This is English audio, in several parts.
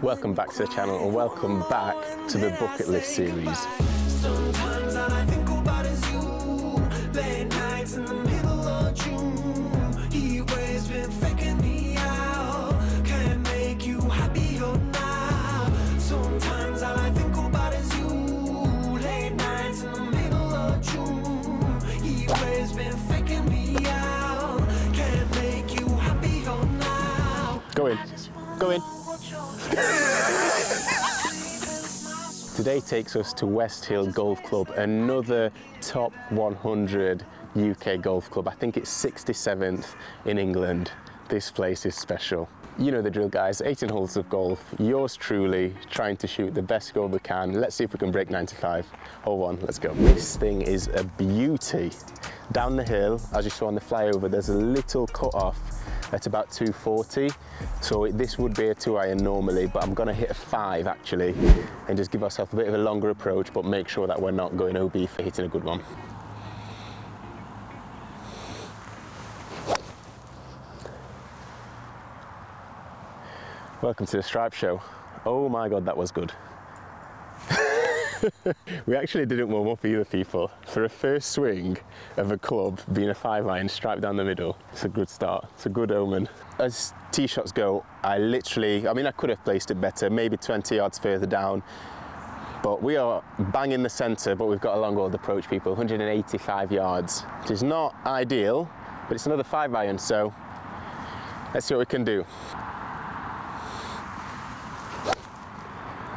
Welcome back to the channel and welcome back to the bucket list series. Sometimes all I think about is you. Late nights in the middle of June. He always been faking me out. Can't make you happier now. Sometimes all I think about is you. Late nights in the middle of June. He always been faking me out. Can't make you happier now. Go in. Go in. Today takes us to West Hill Golf Club, another top 100 UK golf club. I think it's 67th in England. This place is special. You know the drill, guys. 18 holes of golf. Yours truly, trying to shoot the best score we can. Let's see if we can break 95. Hole one, let's go. This thing is a beauty. Down the hill, as you saw on the flyover, there's a little cut off at about 240. So this would be a 2-iron normally, but I'm gonna hit a 5 actually, and just give ourselves a bit of a longer approach, but make sure that we're not going OB for hitting a good one. Welcome to the Stripe Show. Oh my God, that was good. We actually didn't warm up either, people. For a first swing of a club being a 5-iron striped down the middle, it's a good start. It's a good omen. As tee shots go, I could have placed it better, maybe 20 yards further down, but we are bang in the center, but we've got a long old approach, people, 185 yards, which is not ideal, but it's another 5-iron, so let's see what we can do.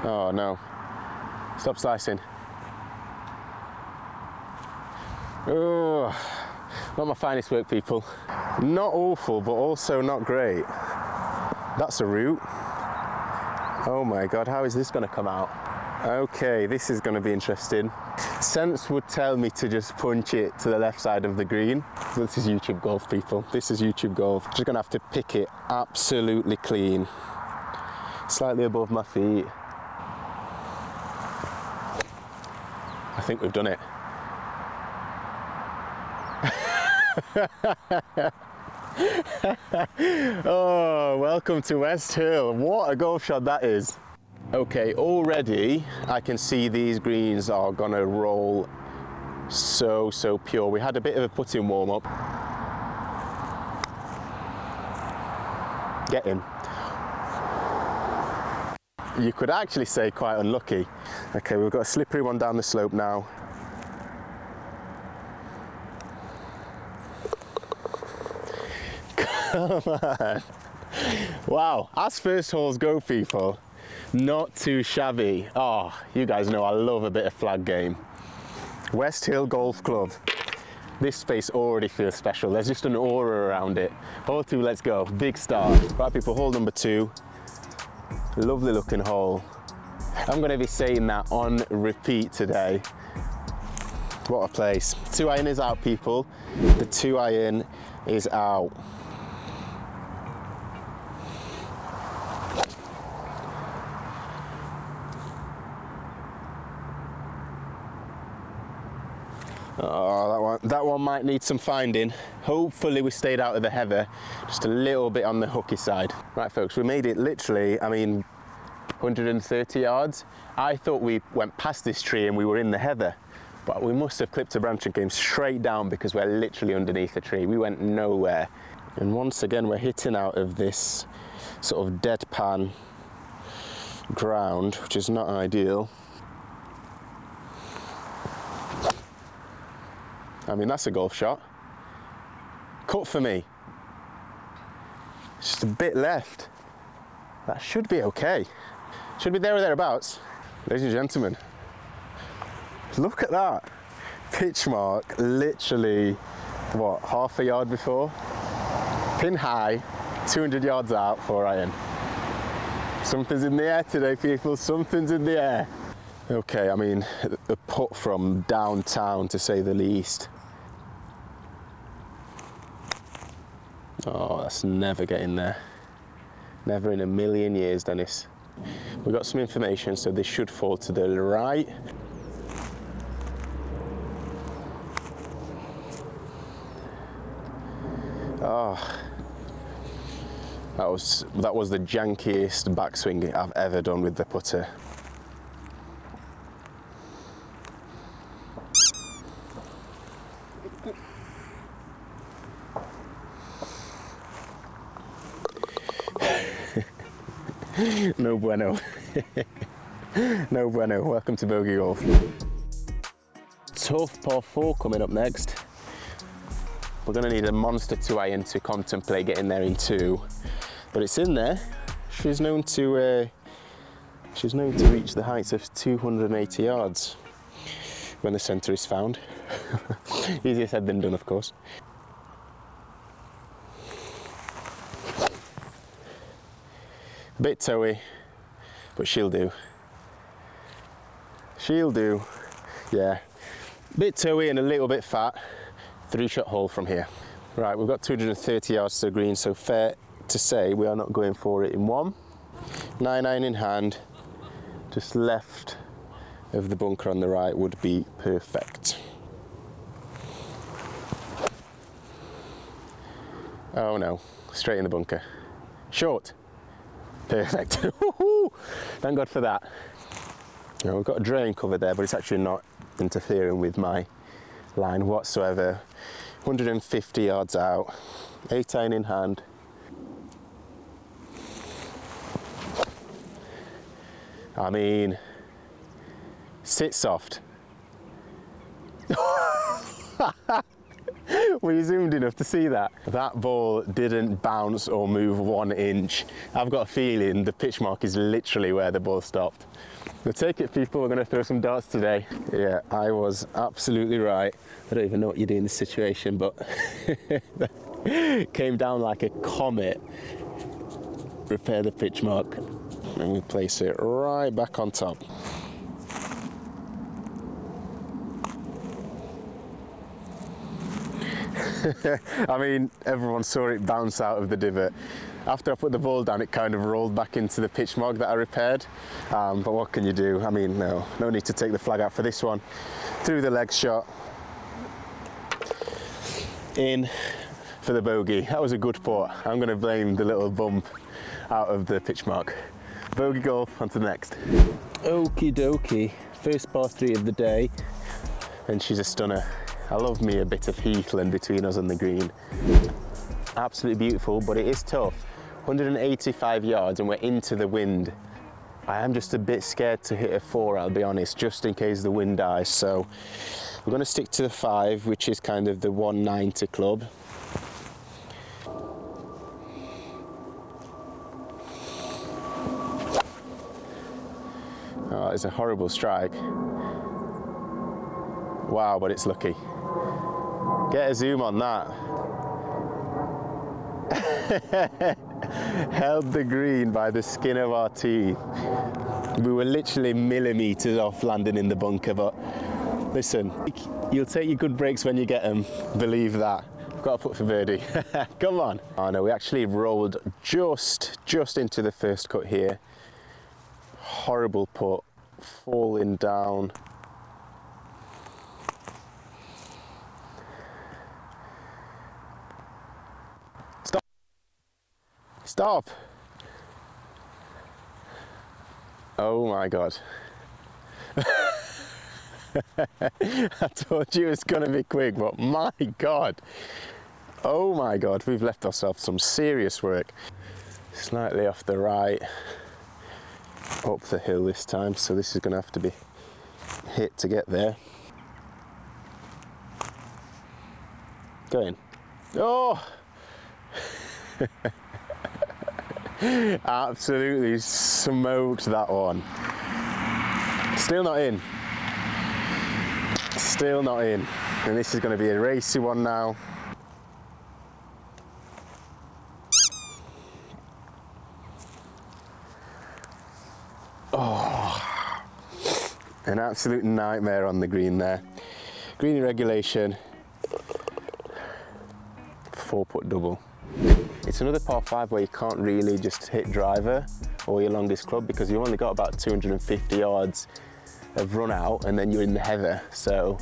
Oh no. Stop slicing. Oh, not my finest work, people. Not awful, but also not great. That's a root. Oh my God, how is this gonna come out? Okay, this is gonna be interesting. Sense would tell me to just punch it to the left side of the green. This is YouTube golf, people. This is YouTube golf. Just gonna have to pick it absolutely clean. Slightly above my feet. I think we've done it. Oh, welcome to West Hill. What a golf shot that is. Okay, already I can see these greens are gonna roll so pure. We had a bit of a putting warm up. Get in. You could actually say quite unlucky. Okay, we've got a slippery one down the slope now. Come on. Wow, as first holes go, people, not too shabby. Oh, you guys know I love a bit of flag game. West Hill Golf Club. This space already feels special. There's just an aura around it. Hole 2, let's go. Big start. Right, people, hole number 2. Lovely looking hole. I'm going to be saying that on repeat today. What a place. 2-iron is out, people. The 2-iron is out. Oh, that one might need some finding. Hopefully we stayed out of the heather, just a little bit on the hooky side. Right, folks, we made it literally, 130 yards. I thought we went past this tree and we were in the heather, but we must have clipped a branch and came straight down because we're literally underneath the tree. We went nowhere. And once again, we're hitting out of this sort of deadpan ground, which is not ideal. That's a golf shot. Cut for me. Just a bit left. That should be okay. Should be there or thereabouts. Ladies and gentlemen, look at that. Pitch mark, literally, what, half a yard before? Pin high, 200 yards out, 4-iron. Something's in the air today, people, something's in the air. Okay, the putt from downtown, to say the least. Oh, that's never getting there. Never in a million years, Dennis. We've got some information, so this should fall to the right. Oh, That was the jankiest backswing I've ever done with the putter. No bueno. No bueno. Welcome to Bogey Golf. Tough par 4 coming up next. We're going to need a monster 2-iron to contemplate getting there in 2, but it's in there. She's known to reach the heights of 280 yards when the centre is found. Easier said than done, of course. A bit toey, but she'll do. She'll do, yeah. Bit toey and a little bit fat. 3-shot hole from here. Right, we've got 230 yards to the green, so fair to say we are not going for it in 1. 9-iron in hand, just left of the bunker on the right would be perfect. Oh no, straight in the bunker. Short. Perfect. Thank God for that. Now, we've got a drain cover there, but it's actually not interfering with my line whatsoever. 150 yards out, 8-iron in hand. I mean, sit soft. Were you zoomed enough to see that? That ball didn't bounce or move 1 inch. I've got a feeling the pitch mark is literally where the ball stopped. We'll take it, people. We're going to throw some darts today. Yeah, I was absolutely right. I don't even know what you do in this situation, but came down like a comet. Repair the pitch mark, and we place it right back on top. I mean, everyone saw it bounce out of the divot. After I put the ball down, it kind of rolled back into the pitch mark that I repaired. But what can you do? I mean, no need to take the flag out for this one. Through the leg shot. In for the bogey. That was a good putt. I'm going to blame the little bump out of the pitch mark. Bogey golf, on to the next. Okie dokie. First par 3 of the day. And she's a stunner. I love me a bit of heathland between us and the green. Absolutely beautiful, but it is tough. 185 yards and we're into the wind. I am just a bit scared to hit a 4, I'll be honest, just in case the wind dies. So we're going to stick to the 5, which is kind of the 190 club. Oh, it's a horrible strike. Wow, but it's lucky. Get a zoom on that. Held the green by the skin of our teeth. We were literally millimetres off landing in the bunker, but listen, you'll take your good breaks when you get them, believe that. Got to put for birdie. Come on. Oh no, we actually rolled just into the first cut here. Horrible putt, falling down. Stop! Oh my God. I told you it's gonna be quick, but my God. Oh my God, we've left ourselves some serious work. Slightly off the right, up the hill this time, so this is gonna have to be hit to get there. Go in. Oh! Absolutely smoked that one. Still not in. Still not in. And this is going to be a racy one now. Oh, an absolute nightmare on the green there. Green regulation, 4-putt double. It's another par 5 where you can't really just hit driver or your longest club because you've only got about 250 yards of run out and then you're in the heather. So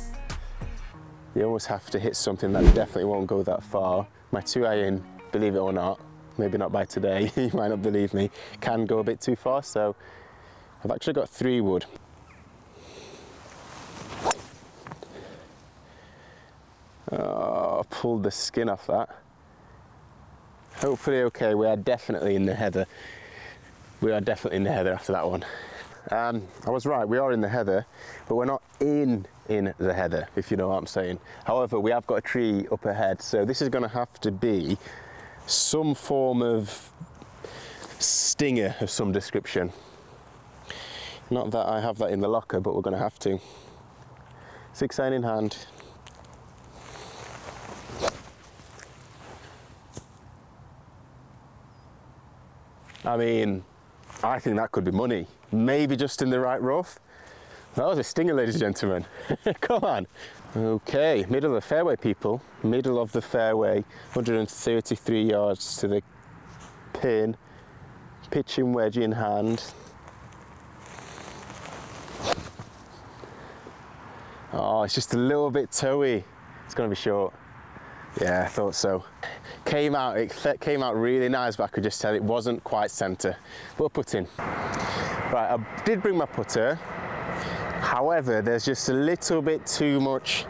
you almost have to hit something that definitely won't go that far. My 2-iron, believe it or not, maybe not by today, you might not believe me, can go a bit too far. So I've actually got 3 wood. Oh, pulled the skin off that. Hopefully okay, we are definitely in the heather. We are definitely in the heather after that one. I was right, we are in the heather, but we're not in the heather, if you know what I'm saying. However, we have got a tree up ahead, so this is going to have to be some form of stinger of some description. Not that I have that in the locker, but we're going to have to. 6 iron in hand. I mean, I think that could be money. Maybe just in the right rough. That was a stinger, ladies and gentlemen. Come on. Okay, middle of the fairway, people. Middle of the fairway, 133 yards to the pin. Pitching wedge in hand. Oh, it's just a little bit toey. It's going to be short. Yeah, I thought so. It came out really nice, but I could just tell it wasn't quite centre. But putting. Right, I did bring my putter. However, there's just a little bit too much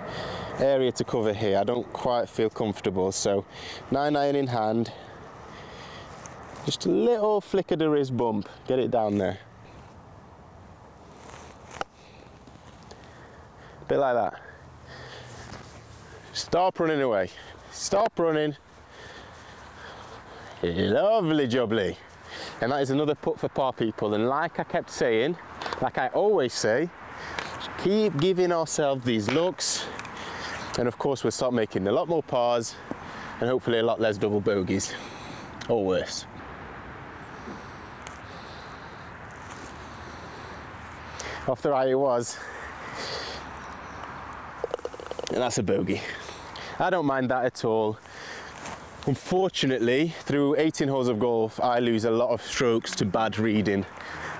area to cover here. I don't quite feel comfortable, so 9 iron in hand. Just a little flick of the wrist bump. Get it down there. Bit like that. Stop running away. Stop running. Lovely jubbly. And that is another putt for par, people. And like I kept saying, like I always say, keep giving ourselves these looks. And of course, we'll start making a lot more pars and hopefully a lot less double bogeys. Or worse. Off the right it was. And that's a bogey. I don't mind that at all. Unfortunately, through 18 holes of golf, I lose a lot of strokes to bad reading.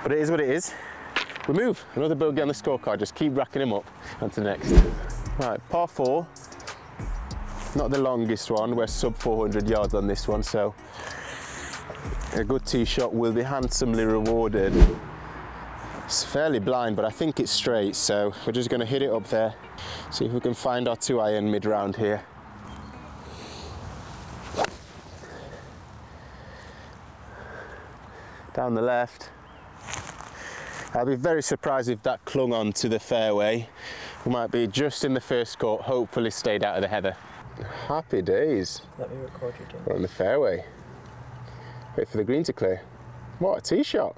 But it is what it is. We move. Another bogey on the scorecard. Just keep racking them up. On to the next. Right, par 4. Not the longest one. We're sub 400 yards on this one, so a good tee shot will be handsomely rewarded. It's fairly blind, but I think it's straight, so we're just going to hit it up there. See if we can find our 2 iron mid-round here. Down the left. I'll be very surprised if that clung on to the fairway. We might be just in the first court, hopefully stayed out of the heather. Happy days. Let me record you, Jim. We're on the fairway. Wait for the green to clear. What a tee shot.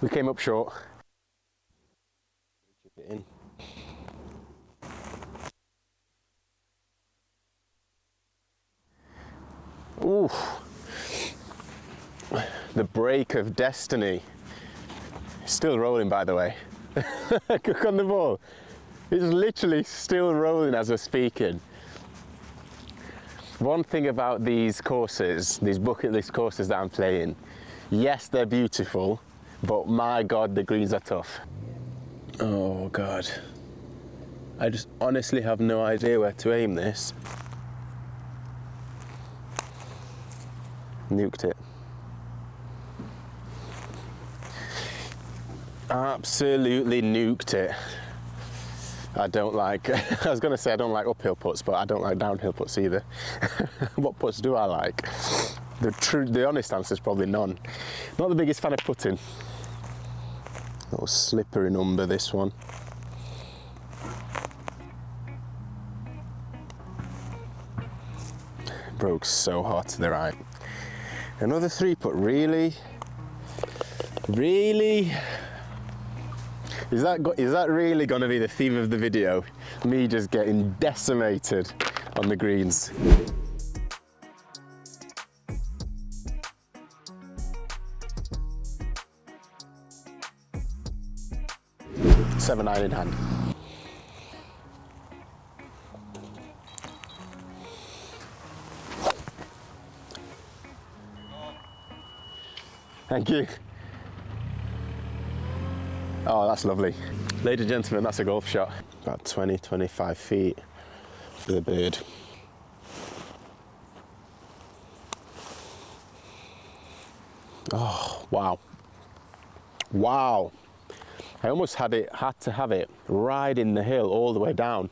We came up short. Chip it in. Ooh. The break of destiny. Still rolling, by the way. Cook on the ball. It's literally still rolling as we're speaking. One thing about these courses, these bucket list courses that I'm playing, yes, they're beautiful, but my God, the greens are tough. Oh God. I just honestly have no idea where to aim this. Nuked it. Absolutely nuked it. I don't like, I was going to say I don't like uphill putts, but I don't like downhill putts either. What putts do I like? The honest answer is probably none. Not the biggest fan of putting. Little slippery number, this one. Broke so hard to the right. Another 3-putt, really? Really? Is that really going to be the theme of the video? Me just getting decimated on the greens. 7 iron in hand. Thank you. Oh, that's lovely. Ladies and gentlemen, that's a golf shot. About 20, 25 feet for the bird. Oh, wow. Wow. I almost had to have it riding the hill all the way down.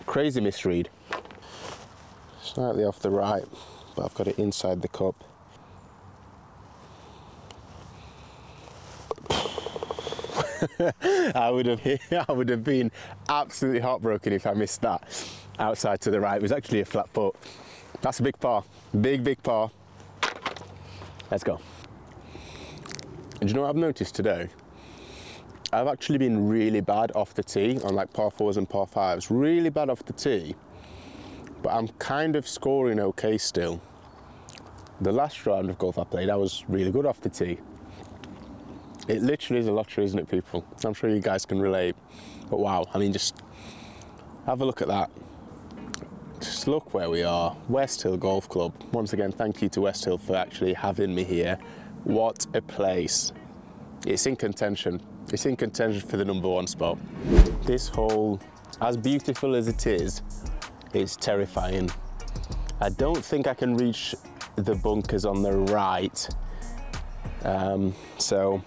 Crazy misread. Slightly off the right, but I've got it inside the cup. I would have been absolutely heartbroken if I missed that outside to the right. It was actually a flat putt. That's a big par. Big par. Let's go. And do you know what I've noticed today? I've actually been really bad off the tee on like par 4s and par 5s. Really bad off the tee. But I'm kind of scoring okay still. The last round of golf I played, I was really good off the tee. It literally is a lottery, isn't it, people? I'm sure you guys can relate. But wow, I mean, just have a look at that. Just look where we are. West Hill Golf Club. Once again, thank you to West Hill for actually having me here. What a place. It's in contention. It's in contention for the #1 spot. This hole, as beautiful as it is, it's terrifying. I don't think I can reach the bunkers on the right. So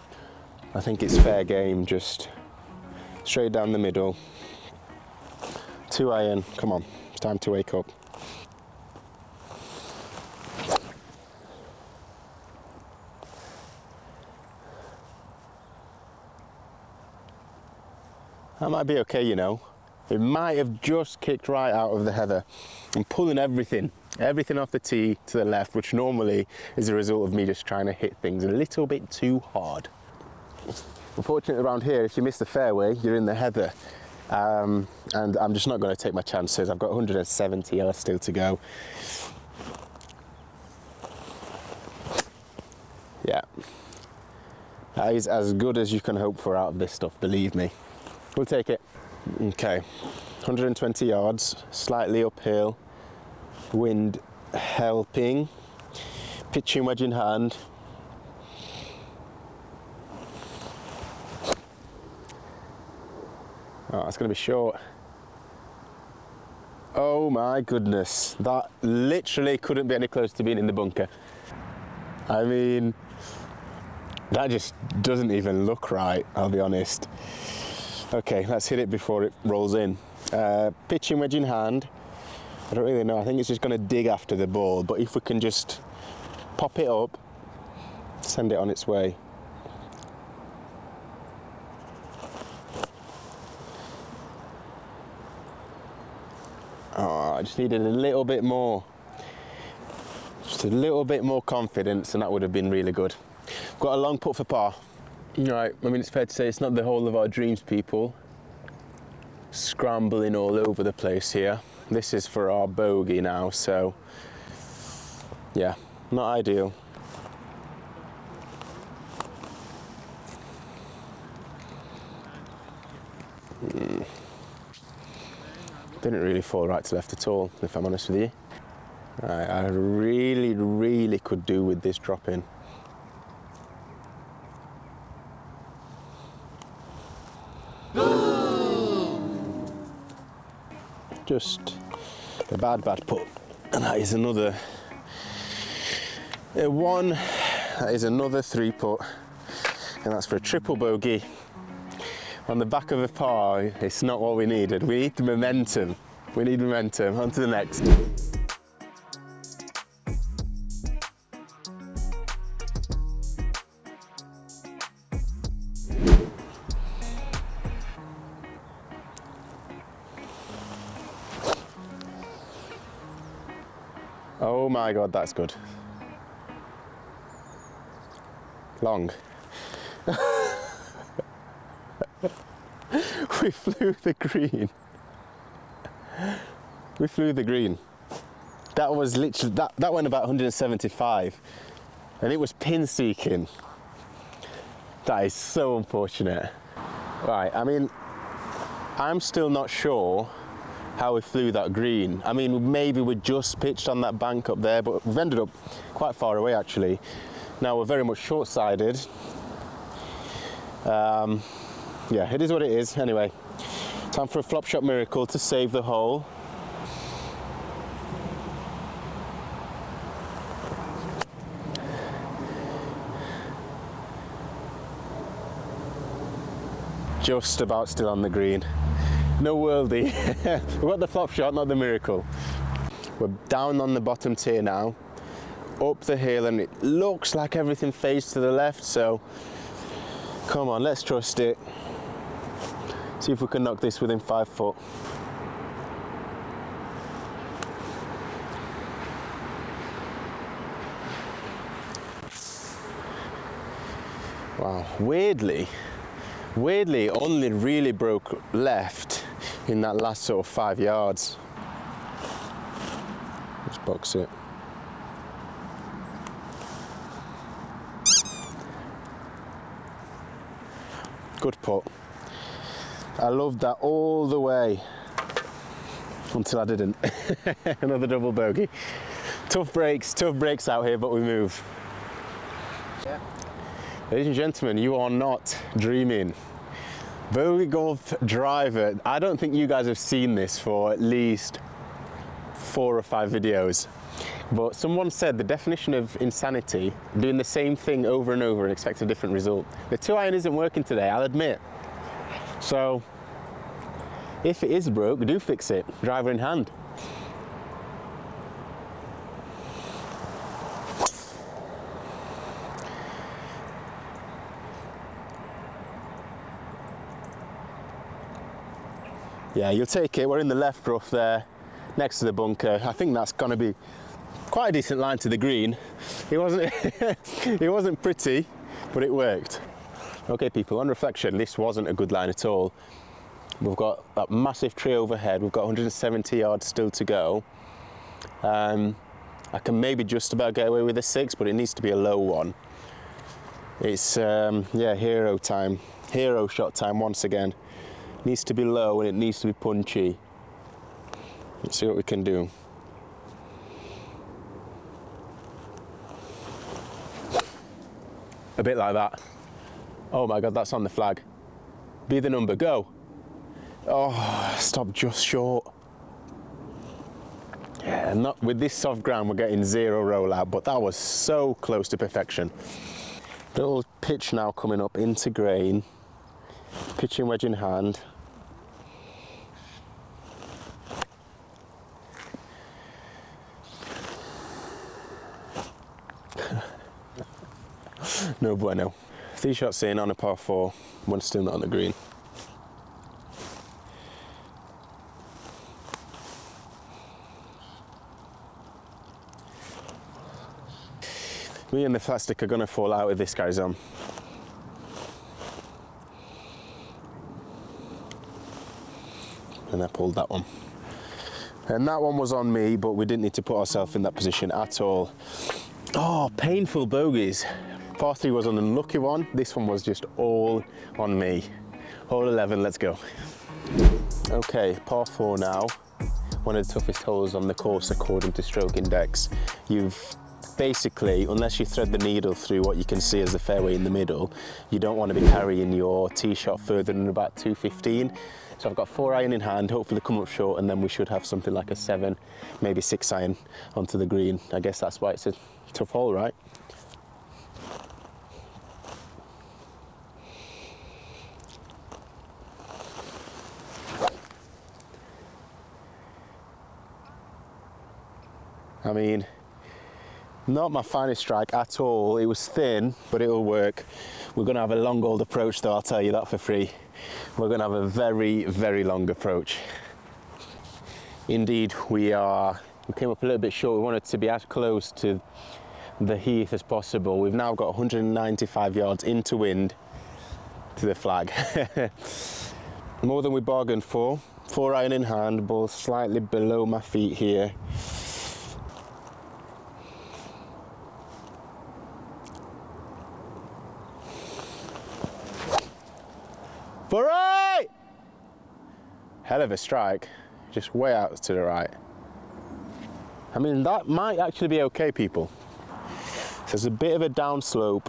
I think it's fair game, just straight down the middle. 2 iron, come on, it's time to wake up. That might be okay, you know. It might have just kicked right out of the heather. I'm pulling everything off the tee to the left, which normally is a result of me just trying to hit things a little bit too hard. Unfortunately around here, if you miss the fairway, you're in the heather. And I'm just not going to take my chances. I've got 170 yards still to go. Yeah. That is as good as you can hope for out of this stuff, believe me. We'll take it. Okay, 120 yards, slightly uphill, wind helping, pitching wedge in hand. Oh, it's going to be short. Oh my goodness, that literally couldn't be any closer to being in the bunker. I mean, that just doesn't even look right, I'll be honest. Okay, let's hit it before it rolls in. Pitching wedge in hand. I don't really know, I think it's just going to dig after the ball, but if we can just pop it up, send it on its way. Oh, I just needed a little bit more. Just a little bit more confidence and that would have been really good. Got a long putt for par. Right, I mean, it's fair to say it's not the whole of our dreams, people. Scrambling all over the place here. This is for our bogey now, so yeah, not ideal. Didn't really fall right to left at all, if I'm honest with you. I really could do with this drop in. Just a bad putt. And that is another that is another 3 putt. And that's for a triple bogey. On the back of a par, it's not what we needed. We need the momentum. We need momentum. On to the next. Oh my God, that's good. Long. We flew the green. We flew the green. That was literally, that went about 175 and it was pin seeking. That is so unfortunate. Right, I mean, I'm still not sure how we flew that green. I mean, maybe we just pitched on that bank up there, but we've ended up quite far away actually. Now we're very much short-sided. Yeah, it is what it is. Anyway, time for a flop shot miracle to save the hole. Just about still on the green. No worldie. We've got the flop shot, not the miracle. We're down on the bottom tier now, up the hill, and it looks like everything fades to the left, so come on, let's trust it. See if we can knock this within 5 foot. Wow, weirdly, it only really broke left in that last sort of 5 yards. Let's box it. Good putt. I loved that all the way until I didn't. Another double bogey. Tough breaks out here, but we move. Yeah. Ladies and gentlemen, you are not dreaming. Bogey golf driver. I don't think you guys have seen this for at least 4 or 5 videos. But someone said the definition of insanity, doing the same thing over and over and expect a different result. The 2-iron isn't working today, I'll admit. So, if it is broke, do fix it, driver in hand. Yeah, you'll take it. We're in the left rough there, next to the bunker. I think that's going to be quite a decent line to the green. It wasn't, it wasn't pretty, but it worked. Okay, people, on reflection, this wasn't a good line at all. We've got that massive tree overhead. We've got 170 yards still to go. I can maybe just about get away with a 6, but it needs to be a low one. It's, yeah, hero time. Hero shot time once again. Needs to be low and it needs to be punchy. Let's see what we can do. A bit like that. Oh my God, that's on the flag. Be the number, go. Oh, stop just short. Yeah, not with this soft ground, we're getting 0 rollout, but that was so close to perfection. Little pitch now coming up into grain. Pitching wedge in hand. No bueno. 3 shots in on a par 4, one still not on the green. Me and the flat stick are going to fall out with this guy's on. And I pulled that one. And that one was on me, but we didn't need to put ourselves in that position at all. Oh, painful bogeys. Par 3 was an unlucky one. This one was just all on me. Hole 11, let's go. Okay, par 4 now. One of the toughest holes on the course according to stroke index. You've basically, unless you thread the needle through what you can see as the fairway in the middle, you don't want to be carrying your tee shot further than about 215. So I've got 4-iron in hand, hopefully come up short, and then we should have something like a 7, maybe 6-iron onto the green. I guess that's why it's a tough hole, right? I mean, not my finest strike at all. It was thin, but it'll work. We're going to have a long old approach though, I'll tell you that for free. We're going to have a very, very long approach. Indeed, we came up a little bit short. We wanted to be as close to the heath as possible. We've now got 195 yards into wind to the flag. More than we bargained for. 4-iron in hand, ball slightly below my feet here. For right! Hell of a strike, just way out to the right. I mean, that might actually be okay, people. So there's a bit of a downslope,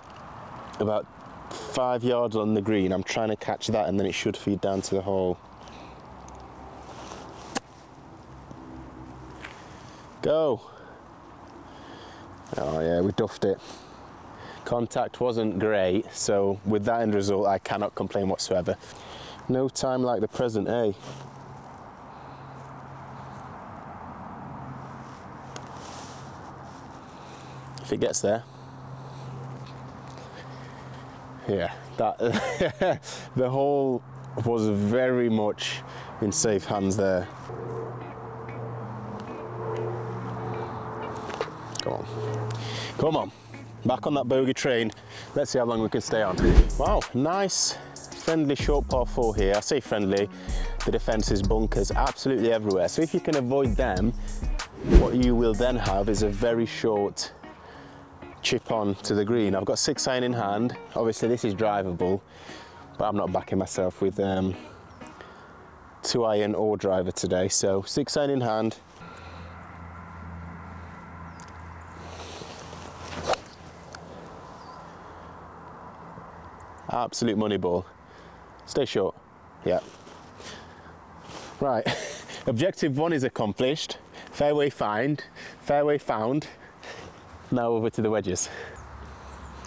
about 5 yards on the green. I'm trying to catch that, and then it should feed down to the hole. Go. Oh yeah, we duffed it. Contact wasn't great, so with that end result, I cannot complain whatsoever. No time like the present, eh? If it gets there. Yeah, that the hole was very much in safe hands there. Come on. Come on. Back on that bogey train. Let's see how long we can stay on. Wow, nice, friendly short par 4 here. I say friendly, the defence is bunkers absolutely everywhere. So if you can avoid them, what you will then have is a very short chip on to the green. I've got 6 iron in hand. Obviously this is drivable, but I'm not backing myself with 2 iron or driver today. So 6 iron in hand. Absolute money ball. Stay short. Yeah. Right. Objective 1 is accomplished. Fairway found. Now over to the wedges.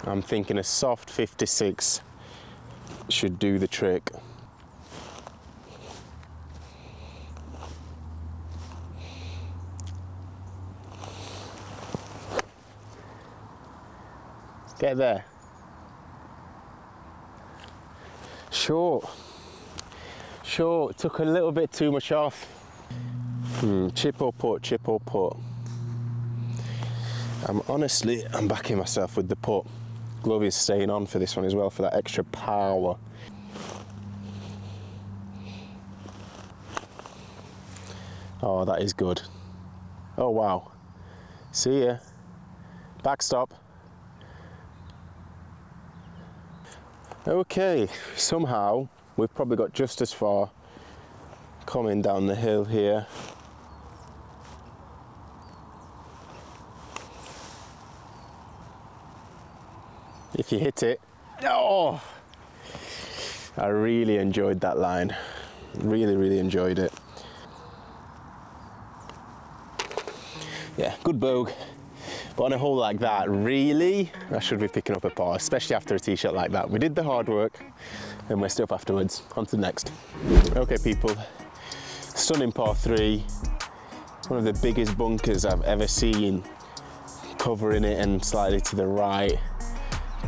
I'm thinking a soft 56 should do the trick. Get there. Short. Took a little bit too much off. Chip or putt. I'm backing myself with the putt. Glove is staying on for this one as well for that extra power. Oh, that is good. Oh wow. See ya. Backstop. Okay, somehow we've probably got just as far coming down the hill here. If you hit it, oh! I really enjoyed that line. Really enjoyed it. Yeah, good bogue. But on a hole like that, really, I should be picking up a par, especially after a tee shot like that. We did the hard work and we're still up afterwards. On to the next. Okay people, stunning par 3. One of the biggest bunkers I've ever seen. Covering it and slightly to the right.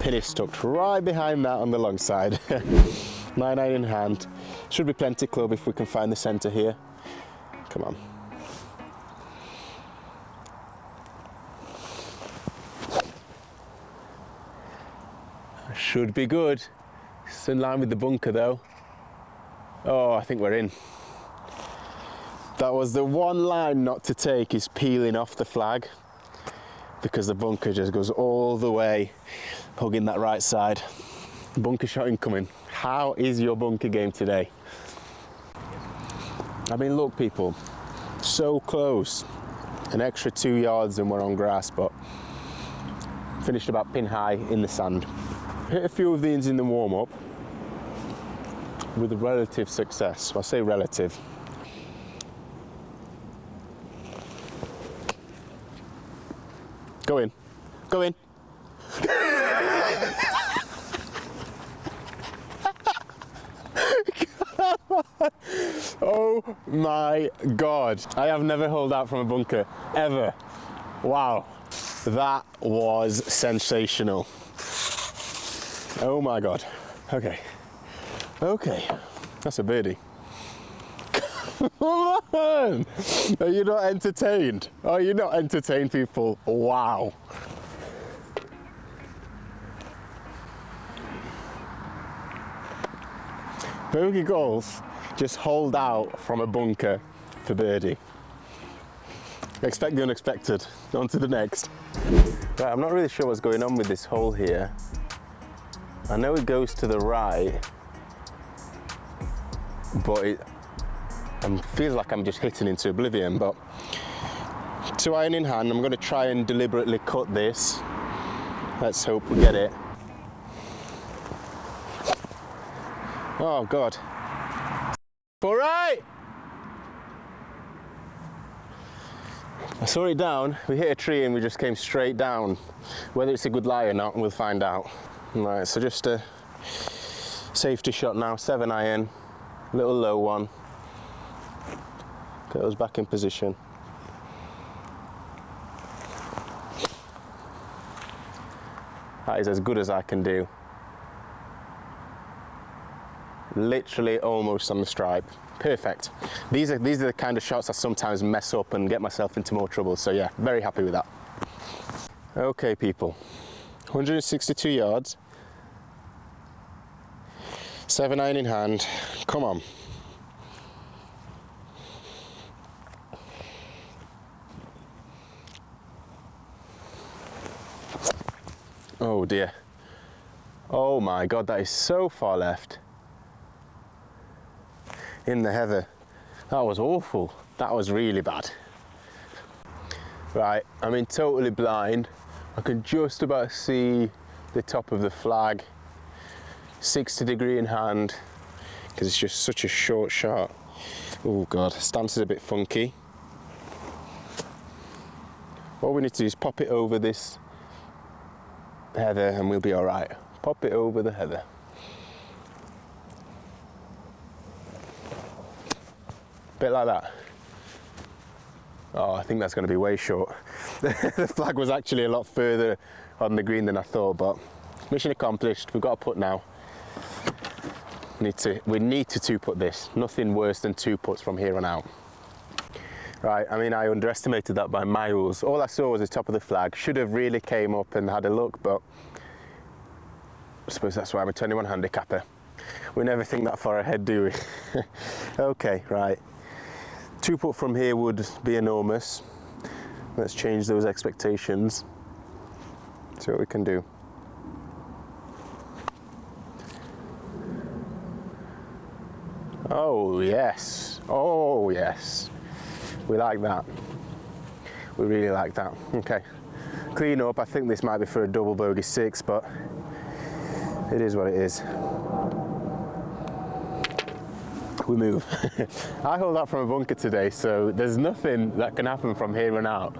Pin is tucked right behind that on the long side. 9 iron in hand. Should be plenty club if we can find the centre here. Come on. Should be good. It's in line with the bunker though. Oh, I think we're in. That was the one line not to take, is peeling off the flag, because the bunker just goes all the way, hugging that right side. Bunker shot incoming. How is your bunker game today? I mean, look people, so close. An extra 2 yards and we're on grass, but finished about pin high in the sand. Hit a few of these in the warm-up with a relative success. I say relative. Go in. Go in. Oh my God. I have never holed out from a bunker, ever. Wow. That was sensational. Oh my God. Okay. Okay. That's a birdie. Come on! Are you not entertained? Are you not entertained, people? Wow. Bogey golf, just hold out from a bunker for birdie. Expect the unexpected. On to the next. Right, I'm not really sure what's going on with this hole here. I know it goes to the right, but it feels like I'm just hitting into oblivion. But 2 iron in hand, I'm going to try and deliberately cut this Let's hope we get it. Oh God. All right. I saw it down, we hit a tree and we just came straight down. Whether it's a good lie or not, we'll find out. Right, so just a safety shot now, 7 iron, little low one. Get us back in position. That is as good as I can do. Literally almost on the stripe. Perfect. These are the kind of shots I sometimes mess up and get myself into more trouble. So yeah, very happy with that. Okay, people. 162 yards. 7 iron in hand. Come on. Oh dear. Oh my God, that is so far left. In the heather. That was awful. That was really bad. Right, I'm in totally blind. I can just about see the top of the flag. 60 degree in hand, because it's just such a short shot. Oh God, stance is a bit funky. All we need to do is pop it over this heather and we'll be all right. Pop it over the heather. Bit like that. Oh, I think that's going to be way short. The flag was actually a lot further on the green than I thought, but mission accomplished. We've got a putt now. We need to two-putt this. Nothing worse than 2 putts from here on out. Right, I mean, I underestimated that by miles. All I saw was the top of the flag. Should have really came up and had a look, but I suppose that's why I'm a 21 handicapper. We never think that far ahead, do we? Okay, right. 2 putt from here would be enormous. Let's change those expectations. See what we can do. Oh yes, oh yes. We like that. We really like that. Okay, clean up. I think this might be for a double bogey 6, but it is what it is. We move. I hold out from a bunker today, so there's nothing that can happen from here on out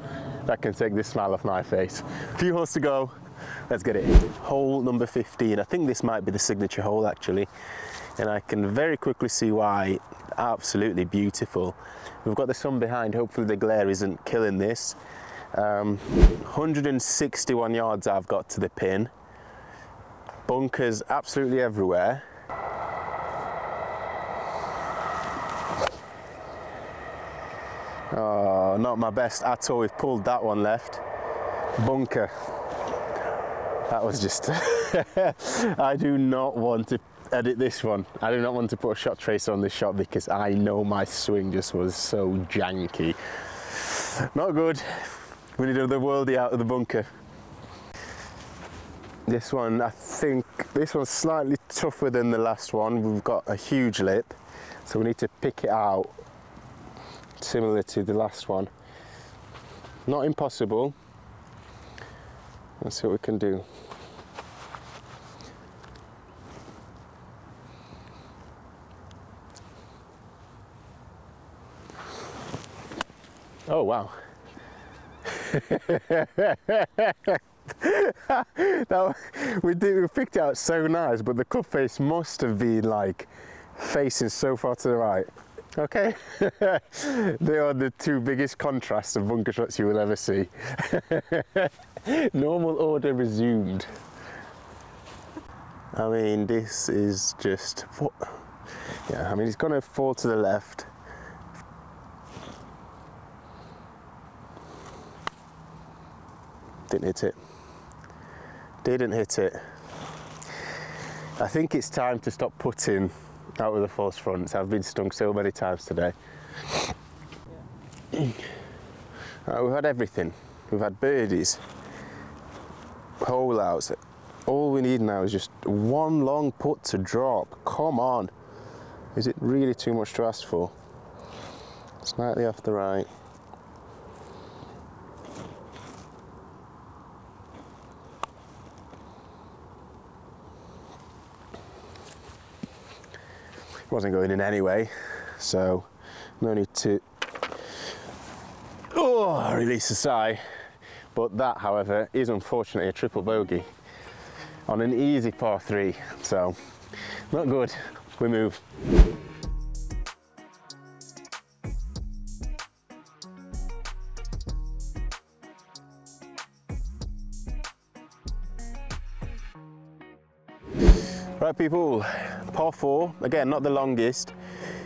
that can take this smile off my face. A few holes to go. Let's get it. Hole number 15. I think this might be the signature hole actually, and I can very quickly see why. Absolutely beautiful. We've got the sun behind. Hopefully the glare isn't killing this. 161 yards I've got to the pin. Bunkers absolutely everywhere. Oh, not my best at all. We've pulled that one left. Bunker. That was just... I do not want to edit this one. I do not want to put a shot tracer on this shot because I know my swing just was so janky. Not good. We need another worldie out of the bunker. This one, I think, this one's slightly tougher than the last one. We've got a huge lip, so we need to pick it out similar to the last one. Not impossible. Let's see what we can do. Oh wow. We picked it out so nice, but the cup face must have been like facing so far to the right. Okay. They are the 2 biggest contrasts of bunker shots you will ever see. Normal order resumed. I mean, this is just, yeah, I mean, it's gonna fall to the left. Didn't hit it. Didn't hit it. I think it's time to stop putting out with the false fronts. I've been stung so many times today. We've had everything. We've had birdies, hole outs. All we need now is just one long putt to drop. Come on. Is it really too much to ask for? Slightly off the right. It wasn't going in anyway, so no need to release a sigh. But that, however, is unfortunately a triple bogey on an easy par 3, so not good. We move. Right people, par 4, again not the longest,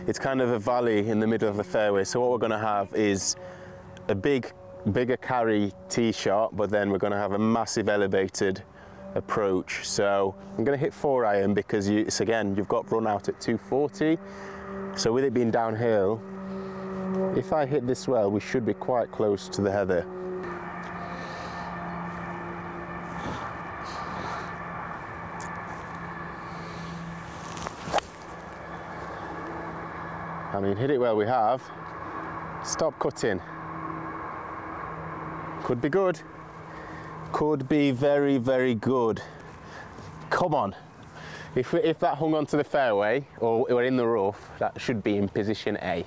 it's kind of a valley in the middle of the fairway, so what we're going to have is a bigger carry tee shot, but then we're going to have a massive elevated approach. So I'm going to hit 4-iron because it's again, you've got run out at 240, so with it being downhill, if I hit this well, we should be quite close to the heather. I mean, hit it well we have. Stop cutting. Could be good. Could be very, very good. Come on. If that hung onto the fairway or we're in the rough, that should be in position A.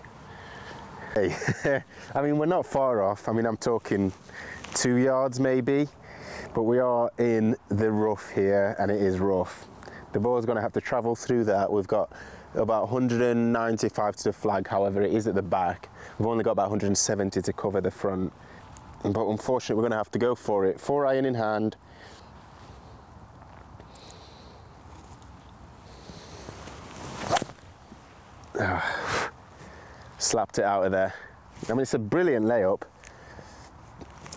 Hey. I mean, we're not far off. I mean, I'm talking 2 yards maybe, but we are in the rough here and it is rough. The ball's going to have to travel through that. We've got about 195 to the flag, however it is at the back. We've only got about 170 to cover the front, but unfortunately we're going to have to go for it. 4-iron in hand. Slapped it out of there. I mean, it's a brilliant layup.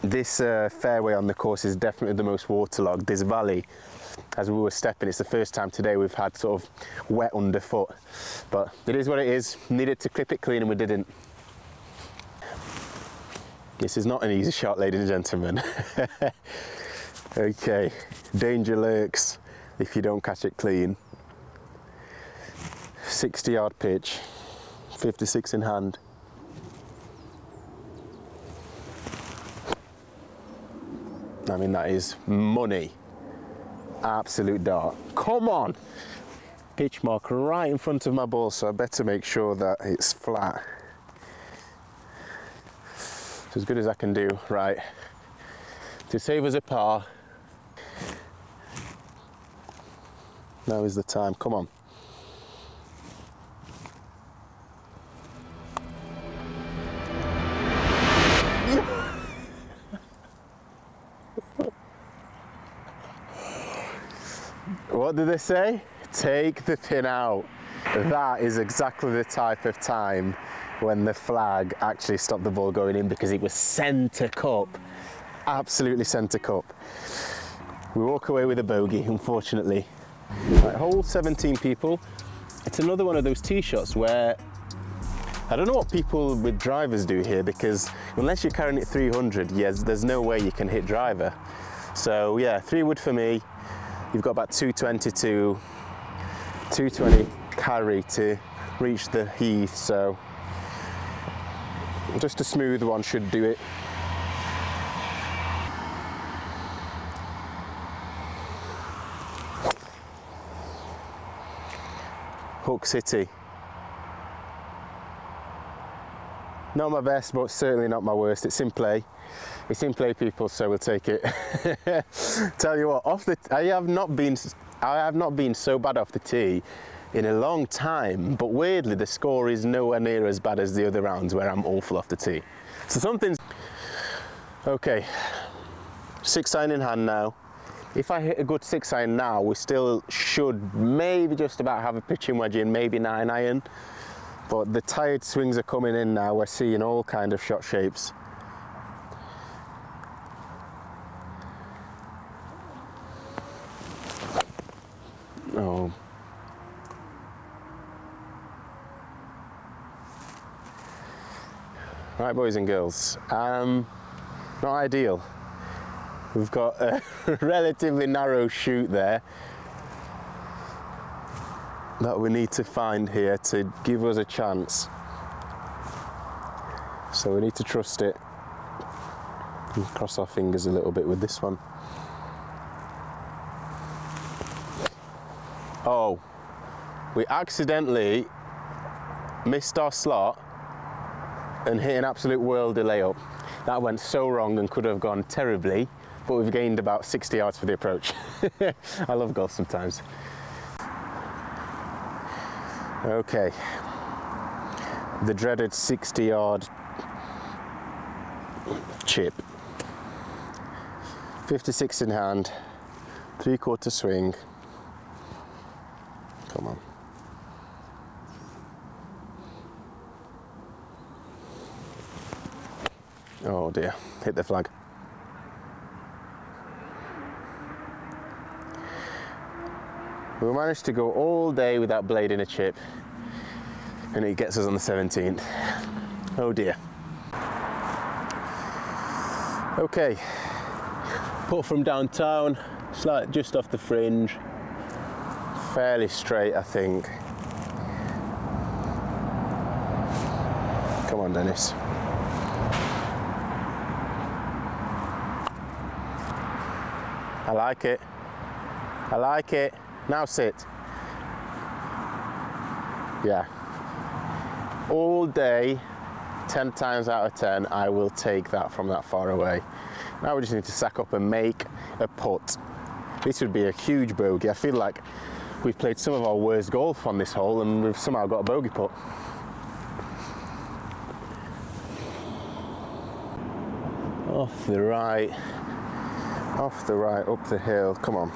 This fairway on the course is definitely the most waterlogged. This valley, as we were stepping, it's the first time today we've had sort of wet underfoot, but it is what it is. Needed to clip it clean and we didn't. This is not an easy shot, ladies and gentlemen. Okay, danger lurks if you don't catch it clean. 60-yard pitch, 56 in hand. I mean, that is money. Absolute dart. Come on! Pitch mark right in front of my ball, so I better make sure that it's flat. It's as good as I can do. Right. To save us a par. Now is the time. Come on. What did they say? Take the pin out. That is exactly the type of time when the flag actually stopped the ball going in, because it was centre cup. Absolutely centre cup. We walk away with a bogey, unfortunately. Right, hole 17 people. It's another one of those tee shots where I don't know what people with drivers do here, because unless you're carrying it 300, yes, there's no way you can hit driver. So yeah, 3 wood for me. You've got about 220 to 220 carry to reach the heath, so just a smooth one should do it. Hook City. Not my best, but certainly not my worst. It's in play. It's in play, people, so we'll take it. Tell you what, I have not been so bad off the tee in a long time, but weirdly the score is nowhere near as bad as the other rounds where I'm awful off the tee. So something's okay. 6-iron in hand now. If I hit a good 6-iron now, we still should maybe just about have a pitching wedge in, maybe 9-iron. But the tired swings are coming in now. We're seeing all kind of shot shapes. Oh. Right, boys and girls, not ideal. We've got a relatively narrow shoot there that we need to find here to give us a chance. So we need to trust it and cross our fingers a little bit with this one. Oh, we accidentally missed our slot and hit an absolute world of layup. That went so wrong and could have gone terribly, but we've gained about 60 yards for the approach. I love golf sometimes. Okay, the dreaded 60-yard chip. 56 in hand, 3/4 swing. Come on. Oh dear, hit the flag. We managed to go all day without blading a chip, and it gets us on the 17th. Oh dear. Okay, putt from downtown, just off the fringe. Fairly straight, I think. Come on, Dennis. I like it. I like it. Now sit. Yeah. All day, 10 times out of 10, I will take that from that far away. Now we just need to sack up and make a putt. This would be a huge bogey. I feel like we've played some of our worst golf on this hole and we've somehow got a bogey putt. Off the right, up the hill, come on.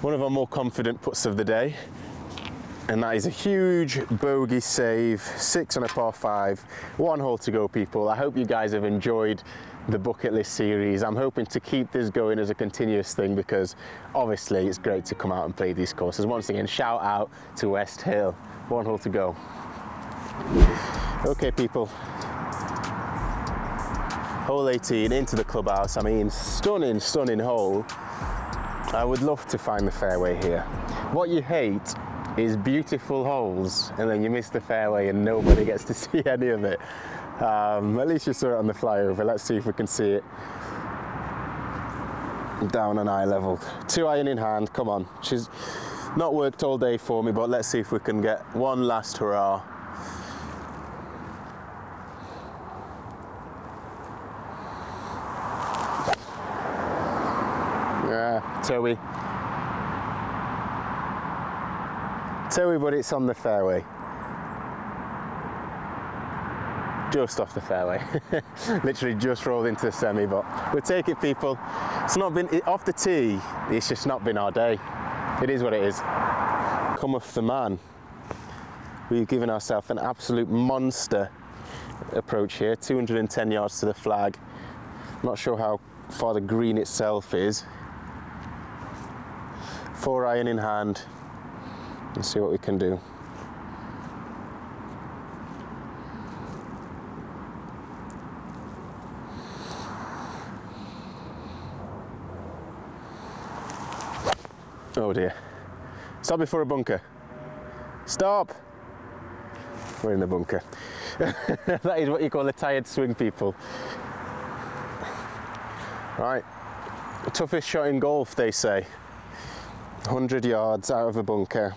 One of our more confident putts of the day, and that is a huge bogey save, 6 on a par 5, 1 hole to go, people. I hope you guys have enjoyed the bucket list series. I'm hoping to keep this going as a continuous thing because obviously it's great to come out and play these courses. Once again, shout out to West Hill. 1 hole to go. Okay, people. Hole 18 into the clubhouse. I mean, stunning, stunning hole. I would love to find the fairway here. What you hate is beautiful holes and then you miss the fairway and nobody gets to see any of it. At least you saw it on the flyover. Let's see if we can see it down on eye level. 2 iron in hand, come on. She's not worked all day for me, but let's see if we can get one last hurrah. Yeah, toey. Toey, but it's on the fairway. Just off the fairway. Literally just rolled into the semi, but we'll take it, people. It's not been off the tee, it's just not been our day. It is what it is. Come off the man. We've given ourselves an absolute monster approach here, 210 yards to the flag. Not sure how far the green itself is. 4 iron in hand. Let's see what we can do. Oh dear. Stop before a bunker. Stop! We're in the bunker. That is what you call a tired swing, people. Right. Toughest shot in golf, they say. 100 yards out of a bunker.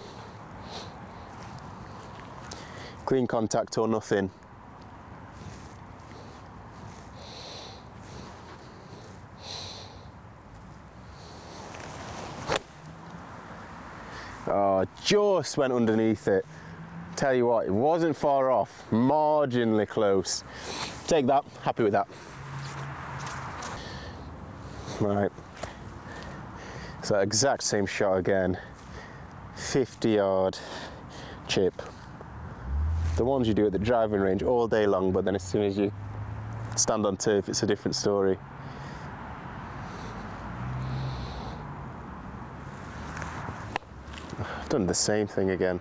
Clean contact or nothing. Oh, just went underneath it. Tell you what, it wasn't far off, marginally close. Take that, happy with that. Right. So exact same shot again. 50-yard chip. The ones you do at the driving range all day long, but then as soon as you stand on turf, it's a different story. I've done the same thing again.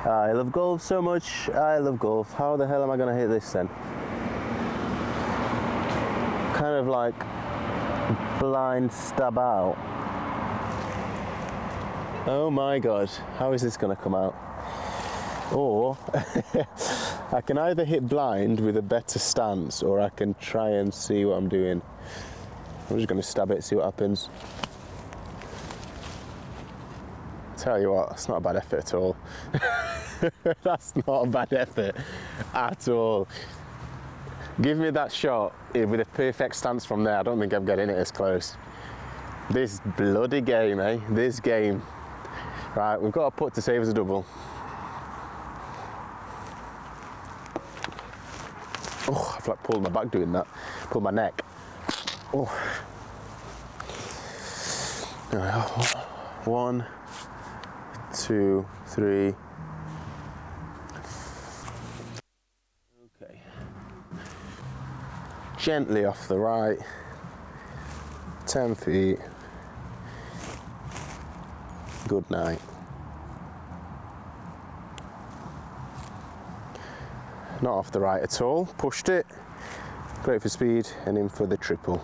I love golf so much. I love golf. How the hell am I going to hit this then? kind of like blind stab out. Oh my God, how is this gonna come out? Or I can either hit blind with a better stance, or I can try and see what I'm doing. I'm just gonna stab it, see what happens. Tell you what, it's not a bad effort at all. That's not a bad effort at all. Give me that shot with a perfect stance from there. I don't think I'm getting it as close. This bloody game, eh? This game. Right, we've got a putt to save as a double. Oh, I've like pulled my back doing that. Pulled my neck. Oh. 1, 2, 3. Okay. Gently off the right. 10 feet. Good night. Not off the right at all. Pushed it. Great for speed and in for the triple.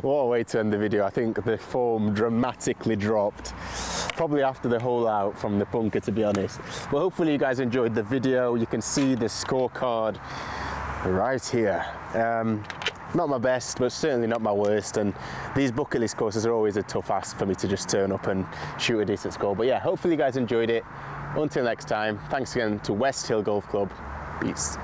What a way to end the video. I think the form dramatically dropped. Probably after the hole out from the bunker, to be honest. But hopefully you guys enjoyed the video. You can see the scorecard right here. Not my best, but certainly not my worst. And these bucket list courses are always a tough ask for me to just turn up and shoot a decent score. But yeah, hopefully you guys enjoyed it. Until next time, thanks again to West Hill Golf Club. Peace.